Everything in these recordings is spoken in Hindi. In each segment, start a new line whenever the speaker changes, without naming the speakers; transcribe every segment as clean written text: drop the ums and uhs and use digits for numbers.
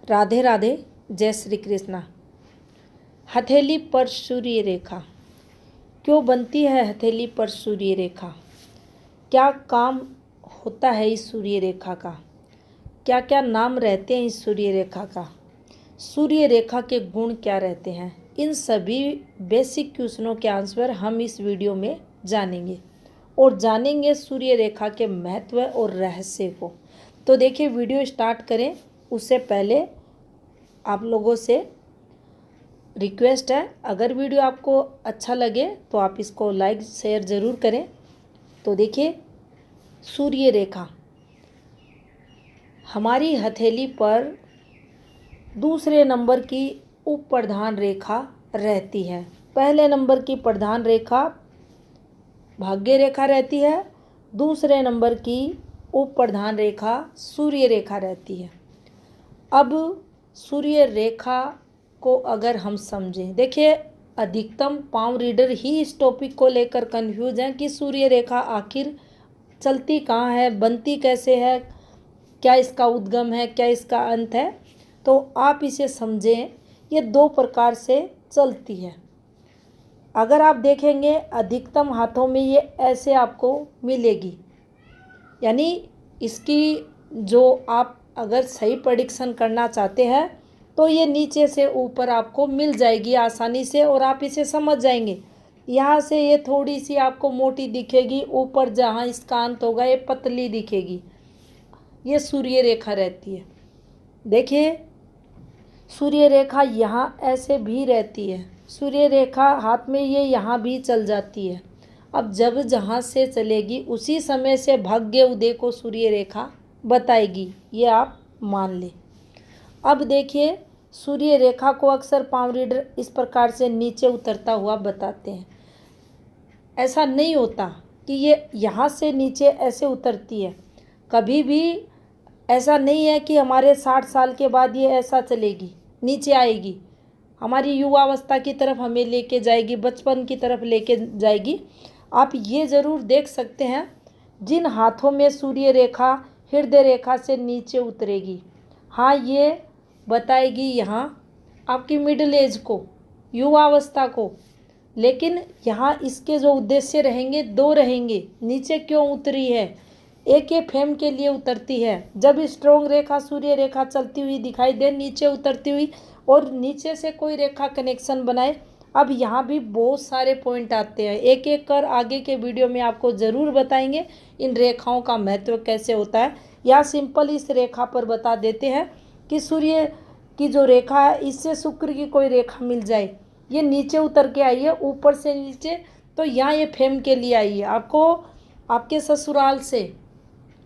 राधे राधे, जय श्री कृष्णा। हथेली पर सूर्य रेखा क्यों बनती है? हथेली पर सूर्य रेखा, क्या काम होता है इस सूर्य रेखा का? क्या क्या नाम रहते हैं इस सूर्य रेखा का? सूर्य रेखा के गुण क्या रहते हैं? इन सभी बेसिक क्वेश्चनों के आंसर हम इस वीडियो में जानेंगे और जानेंगे सूर्य रेखा के महत्व और रहस्य को। तो देखिए, वीडियो स्टार्ट करें उससे पहले आप लोगों से रिक्वेस्ट है, अगर वीडियो आपको अच्छा लगे तो आप इसको लाइक शेयर ज़रूर करें। तो देखिए, सूर्य रेखा हमारी हथेली पर दूसरे नंबर की उप प्रधान रेखा रहती है। पहले नंबर की प्रधान रेखा भाग्य रेखा रहती है, दूसरे नंबर की उप प्रधान रेखा सूर्य रेखा रहती है। अब सूर्य रेखा को अगर हम समझें, देखिए अधिकतम पाम रीडर ही इस टॉपिक को लेकर कंफ्यूज हैं कि सूर्य रेखा आखिर चलती कहाँ है, बनती कैसे है, क्या इसका उद्गम है, क्या इसका अंत है। तो आप इसे समझें, ये दो प्रकार से चलती है। अगर आप देखेंगे अधिकतम हाथों में ये ऐसे आपको मिलेगी, यानी इसकी जो आप अगर सही प्रेडिक्शन करना चाहते हैं तो ये नीचे से ऊपर आपको मिल जाएगी आसानी से और आप इसे समझ जाएंगे। यहाँ से ये थोड़ी सी आपको मोटी दिखेगी, ऊपर जहाँ इसका अंत होगा ये पतली दिखेगी। ये सूर्य रेखा रहती है। देखिए, सूर्य रेखा यहाँ ऐसे भी रहती है, सूर्य रेखा हाथ में ये यहाँ भी चल जाती है। अब जब जहाँ से चलेगी उसी समय से भाग्य उदय को सूर्य रेखा बताएगी, ये आप मान लें। अब देखिए, सूर्य रेखा को अक्सर पाम रीडर इस प्रकार से नीचे उतरता हुआ बताते हैं। ऐसा नहीं होता कि ये यहाँ से नीचे ऐसे उतरती है, कभी भी ऐसा नहीं है कि हमारे 60 साल के बाद ये ऐसा चलेगी, नीचे आएगी, हमारी युवावस्था की तरफ हमें लेके जाएगी, बचपन की तरफ लेके जाएगी। आप ये ज़रूर देख सकते हैं, जिन हाथों में सूर्य रेखा हृदय रेखा से नीचे उतरेगी, हाँ ये बताएगी यहाँ आपकी मिडिल एज को, युवावस्था को। लेकिन यहाँ इसके जो उद्देश्य रहेंगे दो रहेंगे। नीचे क्यों उतरी है? एक ये फेम के लिए उतरती है, जब स्ट्रोंग रेखा सूर्य रेखा चलती हुई दिखाई दे नीचे उतरती हुई और नीचे से कोई रेखा कनेक्शन बनाए। अब यहाँ भी बहुत सारे पॉइंट आते हैं, एक एक कर आगे के वीडियो में आपको ज़रूर बताएंगे इन रेखाओं का महत्व कैसे होता है। या सिंपल इस रेखा पर बता देते हैं कि सूर्य की जो रेखा है इससे शुक्र की कोई रेखा मिल जाए, ये नीचे उतर के आई है ऊपर से नीचे, तो यहाँ ये फेम के लिए आई है, आपको आपके ससुराल से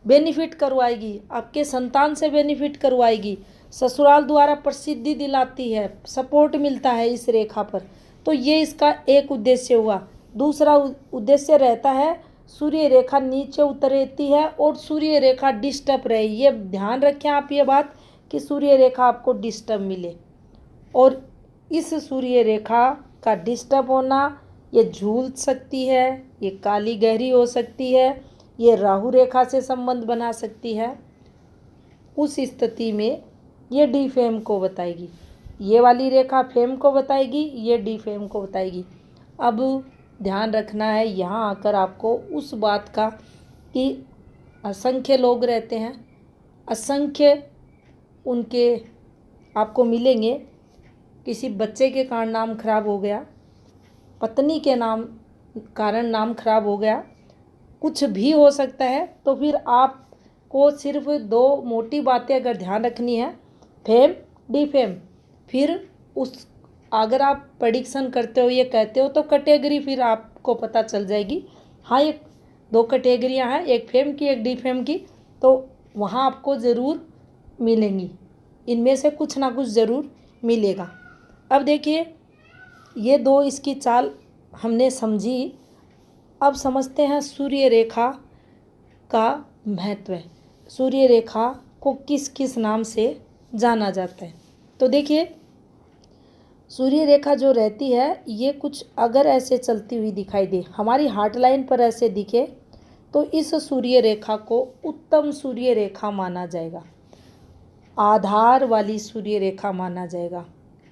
बेनिफिट करवाएगी, आपके संतान से बेनिफिट करवाएगी, ससुराल द्वारा प्रसिद्धि दिलाती है, सपोर्ट मिलता है इस रेखा पर। तो ये इसका एक उद्देश्य हुआ। दूसरा उद्देश्य रहता है सूर्य रेखा नीचे उतरती है और सूर्य रेखा डिस्टर्ब रहे। ये ध्यान रखें आप ये बात कि सूर्य रेखा आपको डिस्टर्ब मिले, और इस सूर्य रेखा का डिस्टर्ब होना, ये झूल सकती है, ये काली गहरी हो सकती है, ये राहु रेखा से संबंध बना सकती है। उस स्थिति में ये डी फेम को बताएगी, ये वाली रेखा फेम को बताएगी, ये डी फेम को बताएगी। अब ध्यान रखना है यहाँ आकर आपको उस बात का कि असंख्य लोग रहते हैं, असंख्य उनके आपको मिलेंगे, किसी बच्चे के कारण नाम खराब हो गया, पत्नी के नाम कारण नाम खराब हो गया, कुछ भी हो सकता है। तो फिर आपको सिर्फ दो मोटी बातें अगर ध्यान रखनी है, फेम डी फेम, फिर उस अगर आप प्रेडिक्शन करते हो, ये कहते हो, तो कैटेगरी फिर आपको पता चल जाएगी। हाँ, ये दो कैटेगरियाँ हैं, एक फेम की एक डी फेम की, तो वहाँ आपको ज़रूर मिलेंगी, इनमें से कुछ ना कुछ ज़रूर मिलेगा। अब देखिए, ये दो इसकी चाल हमने समझी। अब समझते हैं सूर्य रेखा का महत्व, सूर्य रेखा को किस किस नाम से जाना जाता है। तो देखिए, सूर्य रेखा जो रहती है ये कुछ अगर ऐसे चलती हुई दिखाई दे, हमारी हार्ट लाइन पर ऐसे दिखे, तो इस सूर्य रेखा को उत्तम सूर्य रेखा माना जाएगा। आधार वाली सूर्य रेखा माना जाएगा।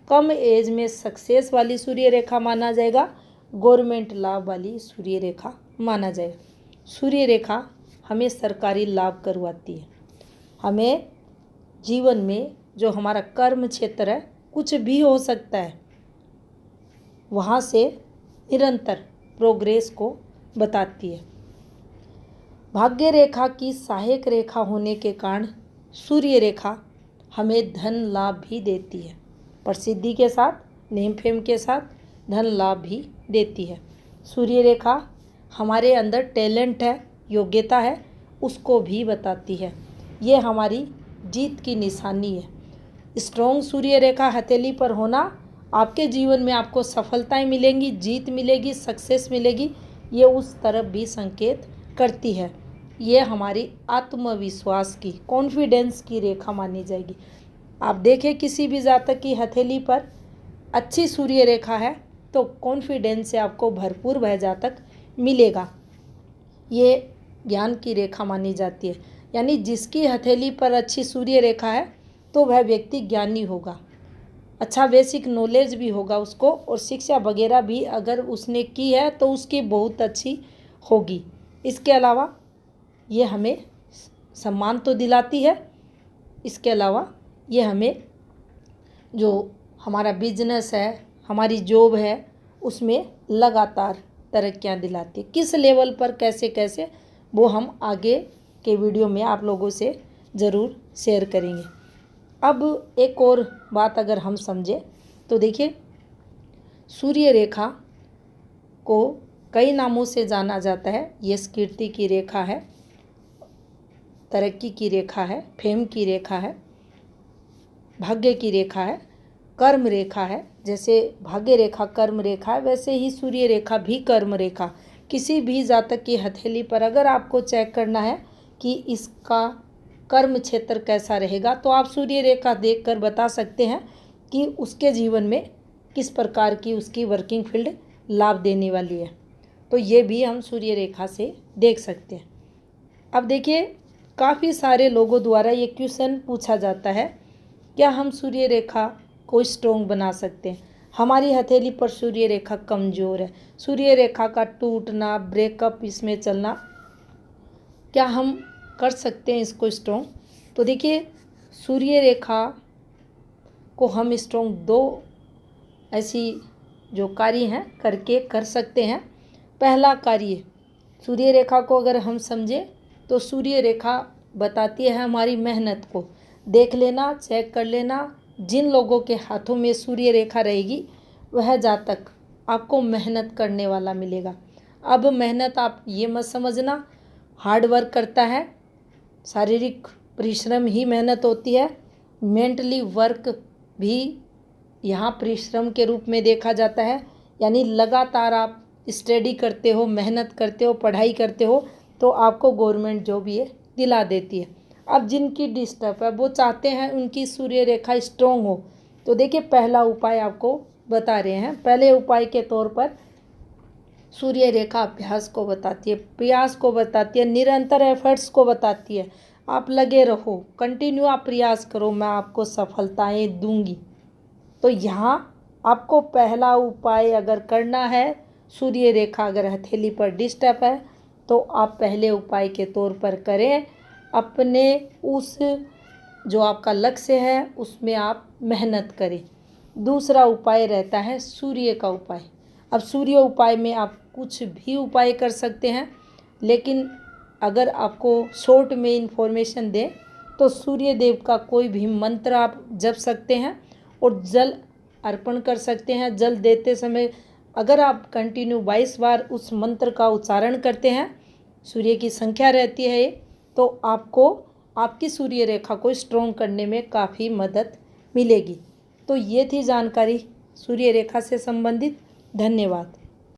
कम एज में सक्सेस वाली सूर्य रेखा माना जाएगा। गवर्नमेंट लाभ वाली सूर्य रेखा माना जाएगा। सूर्य रेखा हमें सरकारी लाभ करवाती है। हमें जीवन में जो हमारा कर्म क्षेत्र है, कुछ भी हो सकता है, वहाँ से निरंतर प्रोग्रेस को बताती है। भाग्य रेखा की सहायक रेखा होने के कारण सूर्य रेखा हमें धन लाभ भी देती है। प्रसिद्धि के साथ, नेम फेम के साथ धन लाभ भी देती है। सूर्य रेखा हमारे अंदर टैलेंट है, योग्यता है, उसको भी बताती है। ये हमारी जीत की निशानी है। स्ट्रॉन्ग सूर्य रेखा हथेली पर होना आपके जीवन में आपको सफलताएं मिलेंगी, जीत मिलेगी, सक्सेस मिलेगी। ये उस तरफ भी संकेत करती है। ये हमारी आत्मविश्वास की, कॉन्फिडेंस की रेखा मानी जाएगी। आप देखें किसी भी जातक की हथेली पर अच्छी सूर्य रेखा है तो कॉन्फिडेंस से आपको भरपूर वह जातक मिलेगा। ये ज्ञान की रेखा मानी जाती है। यानी जिसकी हथेली पर अच्छी सूर्य रेखा है तो वह व्यक्ति ज्ञानी होगा, अच्छा बेसिक नॉलेज भी होगा उसको, और शिक्षा वगैरह भी अगर उसने की है तो उसकी बहुत अच्छी होगी। इसके अलावा ये हमें सम्मान तो दिलाती है। इसके अलावा ये हमें जो हमारा बिजनेस है, हमारी जॉब है, उसमें लगातार तरक्कियां दिलाती है। किस लेवल पर कैसे कैसे वो हम आगे के वीडियो में आप लोगों से ज़रूर शेयर करेंगे। अब एक और बात अगर हम समझें तो देखिए, सूर्य रेखा को कई नामों से जाना जाता है। यश कीर्ति की रेखा है, तरक्की की रेखा है, फेम की रेखा है, भाग्य की रेखा है, कर्म रेखा है। जैसे भाग्य रेखा कर्म रेखा है, वैसे ही सूर्य रेखा भी कर्म रेखा। किसी भी जातक की हथेली पर अगर आपको चेक करना है कि इसका कर्म क्षेत्र कैसा रहेगा तो आप सूर्य रेखा देखकर बता सकते हैं कि उसके जीवन में किस प्रकार की उसकी वर्किंग फील्ड लाभ देने वाली है। तो ये भी हम सूर्य रेखा से देख सकते हैं। अब देखिए, काफ़ी सारे लोगों द्वारा ये क्वेश्चन पूछा जाता है, क्या हम सूर्य रेखा को स्ट्रॉन्ग बना सकते हैं? हमारी हथेली पर सूर्य रेखा कमज़ोर है, सूर्य रेखा का टूटना, ब्रेकअप, इसमें चलना, क्या हम कर सकते हैं इसको स्ट्रॉन्ग? तो देखिए, सूर्य रेखा को हम स्ट्रॉन्ग दो ऐसी जो कार्य हैं करके कर सकते हैं। पहला कार्य, सूर्य रेखा को अगर हम समझें तो सूर्य रेखा बताती है हमारी मेहनत को। देख लेना, चेक कर लेना, जिन लोगों के हाथों में सूर्य रेखा रहेगी वह जातक आपको मेहनत करने वाला मिलेगा। अब मेहनत आप ये मत समझना हार्ड वर्क करता है, शारीरिक परिश्रम ही मेहनत होती है। मेंटली वर्क भी यहाँ परिश्रम के रूप में देखा जाता है। यानी लगातार आप स्टडी करते हो, मेहनत करते हो, पढ़ाई करते हो तो आपको गवर्नमेंट जॉब ये दिला देती है। अब जिनकी डिस्टर्ब है वो चाहते हैं उनकी सूर्य रेखा स्ट्रॉन्ग हो, तो देखिए पहला उपाय आपको बता रहे हैं। पहले उपाय के तौर पर सूर्य रेखा अभ्यास को बताती है, प्रयास को बताती है, निरंतर एफर्ट्स को बताती है। आप लगे रहो, कंटिन्यू आप प्रयास करो, मैं आपको सफलताएं दूंगी। तो यहाँ आपको पहला उपाय अगर करना है, सूर्य रेखा अगर हथेली पर डिस्टर्ब है तो आप पहले उपाय के तौर पर करें, अपने उस जो आपका लक्ष्य है उसमें आप मेहनत करें। दूसरा उपाय रहता है सूर्य का उपाय। अब सूर्य उपाय में आप कुछ भी उपाय कर सकते हैं, लेकिन अगर आपको शॉर्ट में इन्फॉर्मेशन दें तो सूर्य देव का कोई भी मंत्र आप जप सकते हैं और जल अर्पण कर सकते हैं। जल देते समय अगर आप कंटिन्यू 22 बार उस मंत्र का उच्चारण करते हैं, सूर्य की संख्या रहती है ये, तो आपको आपकी सूर्य रेखा को स्ट्रॉन्ग करने में काफ़ी मदद मिलेगी। तो ये थी जानकारी सूर्य रेखा से संबंधित। धन्यवाद।